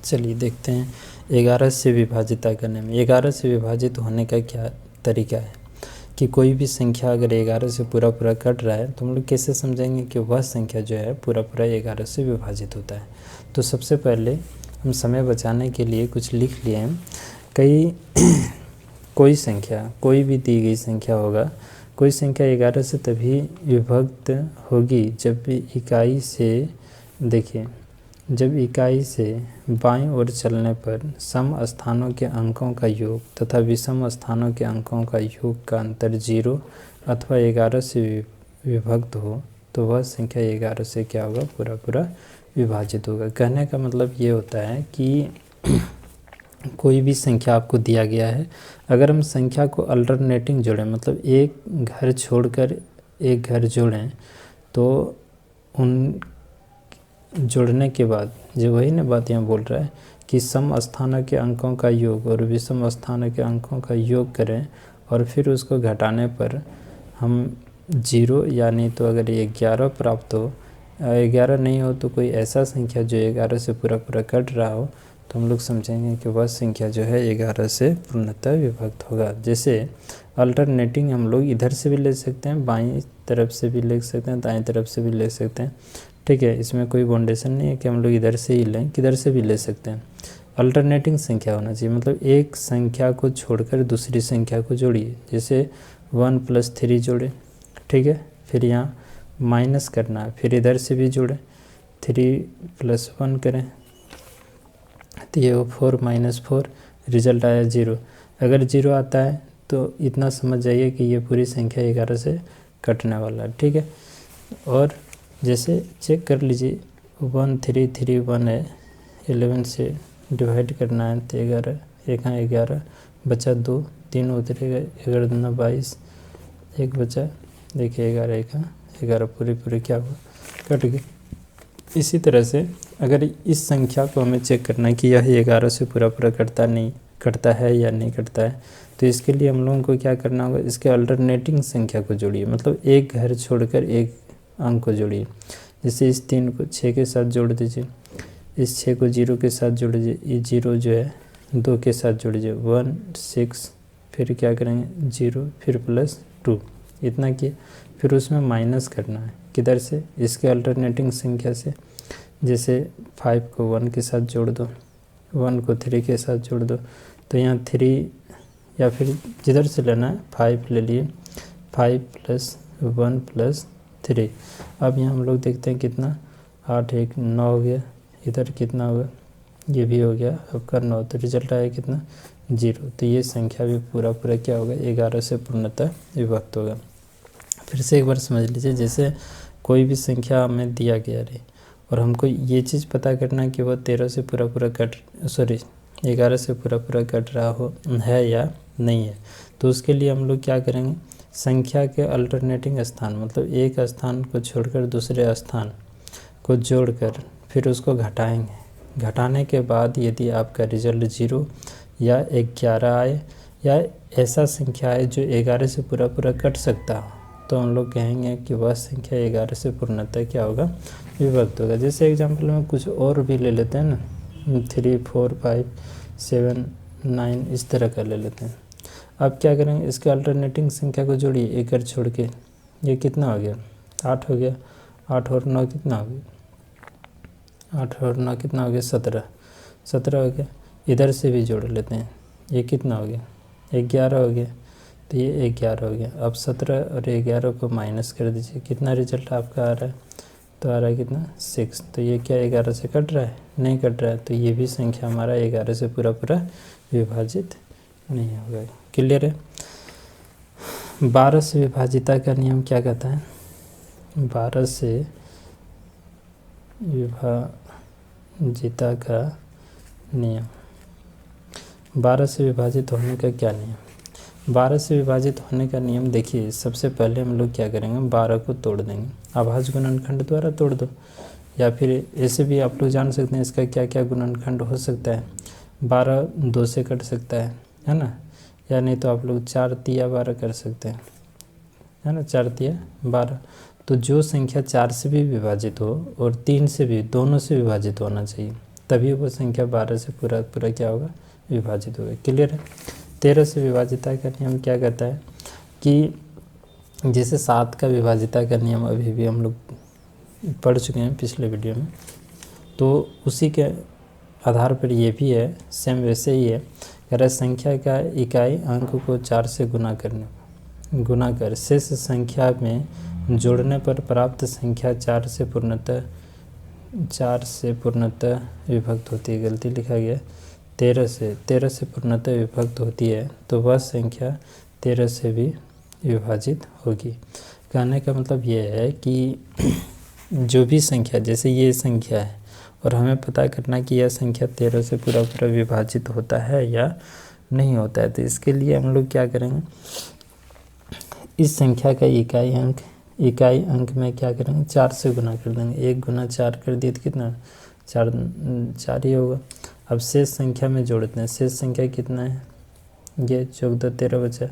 चलिए देखते हैं 11 से विभाजिता करने में 11 से विभाजित होने का क्या तरीका है कि कोई भी संख्या अगर 11 से पूरा पूरा कट रहा है तो हम लोग कैसे समझेंगे कि वह संख्या जो है पूरा पूरा 11 से विभाजित होता है। तो सबसे पहले हम समय बचाने के लिए कुछ लिख लिए हैं। कोई संख्या, कोई भी दी गई संख्या होगा, कोई संख्या 11 से तभी विभक्त होगी जब इकाई से, देखिए, जब इकाई से बाईं ओर चलने पर सम स्थानों के अंकों का योग तथा विषम स्थानों के अंकों का योग का अंतर 0 अथवा 11 से विभक्त हो तो वह संख्या 11 से क्या होगा, पूरा पूरा विभाजित होगा। कहने का मतलब ये होता है कि कोई भी संख्या आपको दिया गया है, अगर हम संख्या को अल्टरनेटिंग जोड़ें, मतलब एक घर छोड़कर एक घर जोड़ें, तो उन जोड़ने के बाद जो वही ना बात यहाँ बोल रहा है कि सम स्थानों के अंकों का योग और विषम स्थानों के अंकों का योग करें और फिर उसको घटाने पर हम 0 यानी तो अगर ये 11 प्राप्त हो, 11 नहीं हो तो कोई ऐसा संख्या जो 11 से पूरा पूरा कट रहा हो, तो हम लोग समझेंगे कि वह संख्या जो है 11 से पूर्णतः विभक्त होगा। जैसे अल्टरनेटिंग हम लोग इधर से भी ले सकते हैं, बाईं तरफ से भी ले सकते हैं, दाईं तरफ से भी ले सकते हैं, ठीक है। इसमें कोई बाउंडेशन नहीं है कि हम लोग इधर से ही लें, किधर से भी ले सकते हैं। अल्टरनेटिंग संख्या होना चाहिए, मतलब एक संख्या को छोड़कर दूसरी संख्या को जोड़िए। जैसे 1 + 3 जोड़े, ठीक है, फिर यहाँ माइनस करना है, फिर इधर से भी जोड़ें, 3 + 1 करें तो ये 4 - 4, रिजल्ट आया 0। अगर 0 आता है तो इतना समझ जाइए कि ये पूरी संख्या 11 से कटने वाला है, ठीक है। और जैसे चेक कर लीजिए 1 3 3 1 है, 11 से डिवाइड करना है तो 11, एक हाँ 11 बचा 2, 3 उतरेगा, 11 दूना 22, एक बचा, देखिए 11 एक हाँ 11 पूरी क्या हुआ, कट गई। इसी तरह से अगर इस संख्या को हमें चेक करना है कि यह 11 से पूरा पूरा कटता है या नहीं कटता है, तो इसके लिए हम लोगों को क्या करना होगा, इसके अल्टरनेटिंग संख्या को जोड़िए, मतलब एक घर छोड़कर एक अंक को जोड़िए। जैसे इस 3 को 6 के साथ जोड़ दीजिए, इस 6 को 0 के साथ जोड़ दीजिए, ये 0 जो है 2 के साथ जोड़ दीजिए, 1 6, फिर क्या करेंगे 0, फिर +2, इतना किए। फिर उसमें माइनस करना है, किधर से, इसके अल्टरनेटिंग संख्या से। जैसे 5 को 1 के साथ जोड़ दो, 1 को 3 के साथ जोड़ दो, तो यहाँ 3 या फिर जिधर से लेना है 5 ले लिए, 5 + 1 + 3। अब यहाँ हम लोग देखते हैं कितना, 8 1 9 हो गया, इधर कितना होगा, ये भी हो गया आपका 9, तो रिजल्ट आया कितना 0। तो ये संख्या भी पूरा क्या होगा, 11 से पूर्णतः विभक्त होगा। फिर से एक बार समझ लीजिए, जैसे कोई भी संख्या हमें दिया गया रहे और हमको ये चीज़ पता करना कि वह 11 से पूरा कट रहा हो है या नहीं है, तो उसके लिए हम लोग क्या करेंगे, संख्या के अल्टरनेटिंग स्थान, मतलब एक स्थान को छोड़कर दूसरे स्थान को जोड़कर फिर उसको घटाएंगे। घटाने के बाद यदि आपका रिजल्ट 0 या 11 आए या ऐसा संख्या है जो 11 से पूरा कट सकता हो, तो हम लोग कहेंगे कि वह संख्या 11 से पूर्णतः क्या होगा, विभक्त होगा। जैसे एग्जाम्पल में कुछ और भी ले लेते हैं ना, 3 4 5 7 9 इस तरह का ले लेते हैं। अब क्या करेंगे, इसके अल्टरनेटिंग संख्या को जोड़िए, एक घर छोड़ के, ये कितना हो गया 8 हो गया, 8 और 9 कितना हो गया, 8 और 9 कितना हो गया 17 हो गया। इधर से भी जोड़ लेते हैं, ये कितना हो गया 11 हो गया, तो ये 11 हो गया। अब 17 और 11 को माइनस कर दीजिए, कितना रिजल्ट आपका आ रहा है, तो आ रहा है कितना 6। तो ये क्या 11 से कट रहा है, नहीं कट रहा है, तो ये भी संख्या हमारा 11 से पूरा विभाजित नहीं होगा। क्लियर है। 12 से विभाजिता का नियम क्या कहता है, 12 से विभाजिता का नियम, 12 से विभाजित होने का क्या नियम, 12 से विभाजित होने का नियम देखिए, सबसे पहले हम लोग क्या करेंगे, 12 को तोड़ देंगे, अभाज्य गुणनखंड द्वारा तोड़ दो, या फिर ऐसे भी आप लोग जान सकते हैं इसका क्या क्या गुणनखंड हो सकता है। 12 2 से कट सकता है ना, या नहीं तो आप लोग 4 तिया 12 कर सकते हैं, है ना, 4 तिया 12। तो जो संख्या 4 से भी विभाजित हो और 3 से भी, दोनों से विभाजित होना चाहिए। तभी वो संख्या 12 से पूरा पूरा क्या होगा, विभाजित होगा। क्लियर है। 13 से विभाजिता का नियम क्या कहता है कि जैसे 7 का विभाजिता का नियम अभी भी हम लोग पढ़ चुके हैं पिछले वीडियो में, तो उसी के आधार पर ये भी है, सेम वैसे ही है। कह रहा है संख्या का इकाई अंक को 4 से गुना कर शेष संख्या में जोड़ने पर प्राप्त संख्या 4 से पूर्णतः विभक्त होती है। गलती लिखा गया 13 से पूर्णतः विभक्त होती है, तो वह संख्या 13 से भी विभाजित होगी। कहने का मतलब ये है कि जो भी संख्या, जैसे ये संख्या है और हमें पता करना कि यह संख्या 13 से पूरा पूरा विभाजित होता है या नहीं होता है, तो इसके लिए हम लोग क्या करेंगे, इस संख्या का इकाई अंक में क्या करेंगे, 4 से गुना कर देंगे। 1 गुना 4 कर दिए तो कितना, 4 ही होगा। अब शेष संख्या में जोड़ते हैं, शेष संख्या कितना है, ये 14 13 बचा,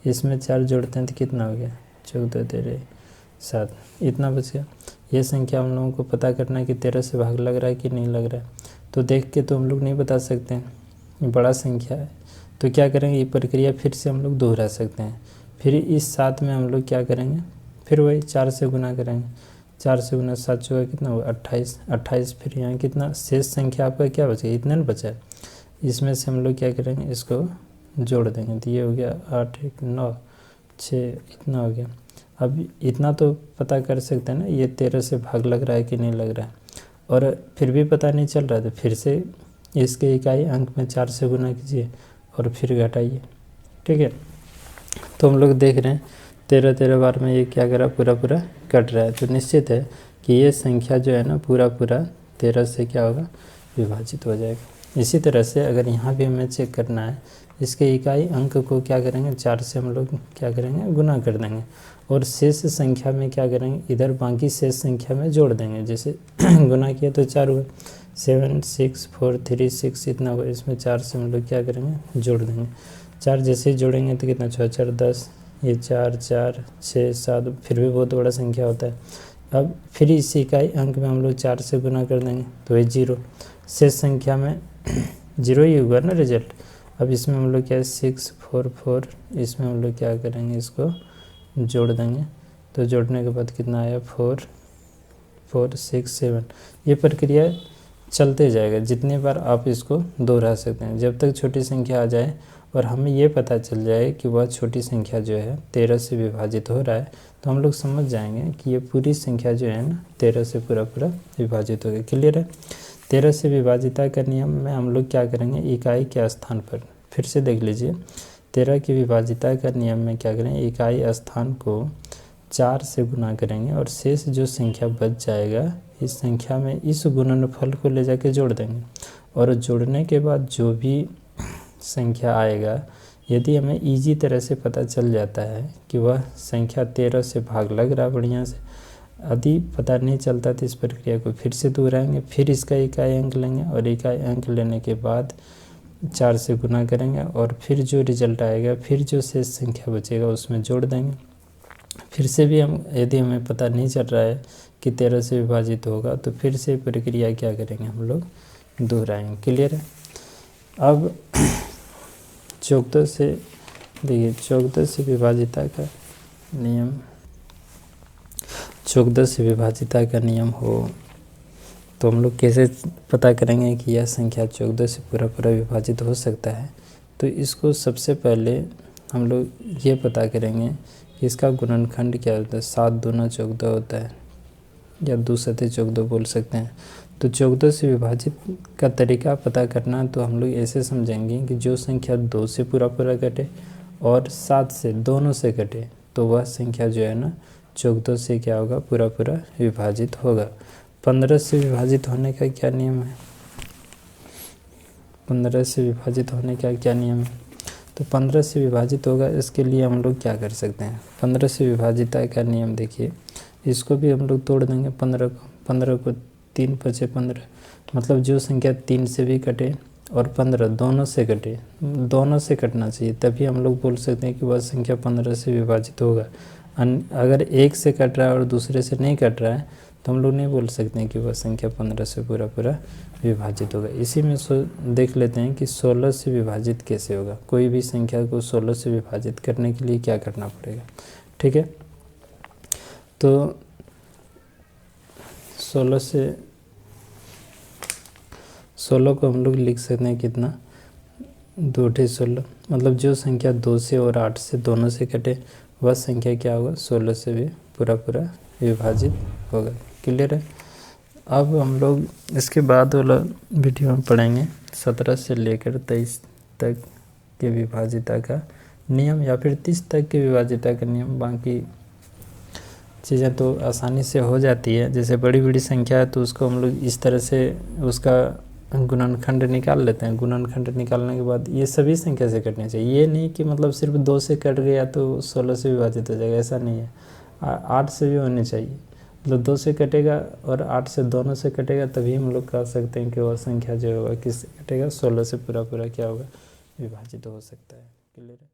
इसमें 4 जोड़ते हैं तो कितना हो गया, 14 13 7, इतना बच गया। ये संख्या हम लोगों को पता करना है कि 13 से भाग लग रहा है कि नहीं लग रहा है, तो देख के तो हम लोग नहीं बता सकते हैं, ये बड़ा संख्या है। तो क्या करेंगे, ये प्रक्रिया फिर से हम लोग दोहरा सकते हैं। फिर इस 7 में हम लोग क्या करेंगे, फिर वही 4 से गुना करेंगे। 4 से गुना 7 चौका कितना हुआ, 28। फिर यहाँ कितना शेष संख्या आपका क्या बचा, इतना नहीं बचा है, इसमें से हम लोग क्या करेंगे, इसको जोड़ देंगे। तो ये हो गया 8 1 9 6, इतना हो गया। अब इतना तो पता कर सकते हैं ना, ये 13 से भाग लग रहा है कि नहीं लग रहा है, और फिर भी पता नहीं चल रहा है, तो फिर से इसके इकाई अंक में 4 से गुना कीजिए और फिर घटाइए। ठीक है, तो हम लोग देख रहे हैं 13 बार में ये क्या करा, पूरा पूरा कट रहा है, तो निश्चित है कि ये संख्या जो है ना पूरा 13 से क्या होगा, विभाजित हो जाएगा। इसी तरह से अगर यहाँ भी हमें चेक करना है, इसके इकाई अंक को क्या करेंगे, 4 से हम लोग क्या करेंगे, गुना कर देंगे, और शेष संख्या में क्या करेंगे, इधर बाकी शेष संख्या में जोड़ देंगे। जैसे गुना किया तो 4 हुआ, 7 6 4 3 6 इतना हुआ, इसमें 4 से हम लोग क्या करेंगे, जोड़ देंगे। 4 जैसे ही जोड़ेंगे तो कितना, 6 4 10, ये 4 4 6 7, फिर भी बहुत बड़ा संख्या होता है। अब फिर इसी इकाई अंक में हम लोग 4 से गुना कर देंगे, तो ये 0, शेष संख्या में 0 ही हुआ ना रिजल्ट। अब इसमें हम लोग क्या है, 6 4 4, इसमें हम लोग क्या करेंगे, इसको जोड़ देंगे। तो जोड़ने के बाद कितना आया, 4 4 6 7। ये प्रक्रिया चलते जाएगा, जितनी बार आप इसको दोहरा सकते हैं, जब तक छोटी संख्या आ जाए और हमें ये पता चल जाए कि वह छोटी संख्या जो है 13 से विभाजित हो रहा है, तो हम लोग समझ जाएंगे कि ये पूरी संख्या जो है ना 13 से पूरा पूरा विभाजित हो गया। क्लियर है। 13 से विभाजिता का नियम में हम लोग क्या करेंगे, इकाई के स्थान पर, फिर से देख लीजिए, 13 की विभाजिता का नियम में क्या करेंगे, इकाई स्थान को 4 से गुना करेंगे और शेष जो संख्या बच जाएगा, इस संख्या में इस गुणनफल को ले जाके जोड़ देंगे, और जोड़ने के बाद जो भी संख्या आएगा, यदि हमें इजी तरह से पता चल जाता है कि वह संख्या 13 से भाग लग रहा है बढ़िया से, यदि पता नहीं चलता तो इस प्रक्रिया को फिर से दोहराएंगे, फिर इसका इकाई अंक लेंगे और इकाई अंक लेने के बाद 4 से गुना करेंगे, और फिर जो रिजल्ट आएगा, फिर जो शेष संख्या बचेगा उसमें जोड़ देंगे। फिर से भी हम, यदि हमें पता नहीं चल रहा है कि 13 से विभाजित होगा, तो फिर से प्रक्रिया क्या करेंगे, हम लोग दोहराएंगे। क्लियर है। अब 14 से देखिए, 14 से विभाजिता का नियम, 14 से विभाजिता का नियम हो तो हम लोग कैसे पता करेंगे कि यह संख्या 14 से पूरा पूरा विभाजित हो सकता है। तो इसको सबसे पहले हम लोग ये पता करेंगे कि इसका गुणनखंड क्या होता है। 7 दूना 14 होता है, या 2 सते 14 बोल सकते हैं। तो 14 से विभाजित का तरीका पता करना, तो हम लोग ऐसे समझेंगे कि जो संख्या 2 से पूरा पूरा कटे और 7 से, दोनों से कटे, तो वह संख्या जो है ना 14 से क्या होगा, पूरा पूरा विभाजित होगा। 15 से विभाजित होने का क्या नियम है, 15 से विभाजित होने का क्या नियम है। तो 15 से विभाजित होगा, इसके लिए हम लोग क्या कर सकते हैं, 15 से विभाजिता का नियम देखिए, इसको भी हम लोग तोड़ देंगे। 15 को 3 5 15, मतलब जो संख्या 3 से भी कटे और 15 दोनों से कटे, दोनों से कटना चाहिए, तभी हम लोग बोल सकते हैं कि वह संख्या 15 से विभाजित होगा। अगर एक से कट रहा है और दूसरे से नहीं कट रहा है, तो हम लोग नहीं बोल सकते हैं कि वह संख्या 15 से पूरा पूरा विभाजित होगा। इसी में देख लेते हैं कि 16 से विभाजित कैसे होगा। कोई भी संख्या को 16 से विभाजित करने के लिए क्या करना पड़ेगा, ठीक है। तो 16 को हम लोग लिख सकते हैं कितना, 2×16, मतलब जो संख्या 2 से और 8 से दोनों से कटे वह संख्या क्या होगा, 16 से भी पूरा विभाजित होगा। क्लियर है। अब हम लोग इसके बाद वाला वीडियो में पढ़ेंगे 17 से लेकर 23 तक के विभाजिता का नियम, या फिर 30 तक के विभाजिता का नियम। बाकी चीज़ें तो आसानी से हो जाती है। जैसे बड़ी बड़ी संख्या है तो उसको हम लोग इस तरह से उसका गुणनखंड निकाल लेते हैं। गुणनखंड निकालने के बाद ये सभी संख्या से कटनी चाहिए। ये नहीं कि मतलब सिर्फ 2 से कट गया तो 16 से विभाजित हो जाएगा, ऐसा नहीं है। 8 से भी होने चाहिए, मतलब 2 से कटेगा और 8 से दोनों से कटेगा, तभी हम लोग कह सकते हैं कि वह संख्या जो होगा किससे कटेगा, 16 से पूरा क्या होगा, विभाजित हो सकता है। क्लियर है।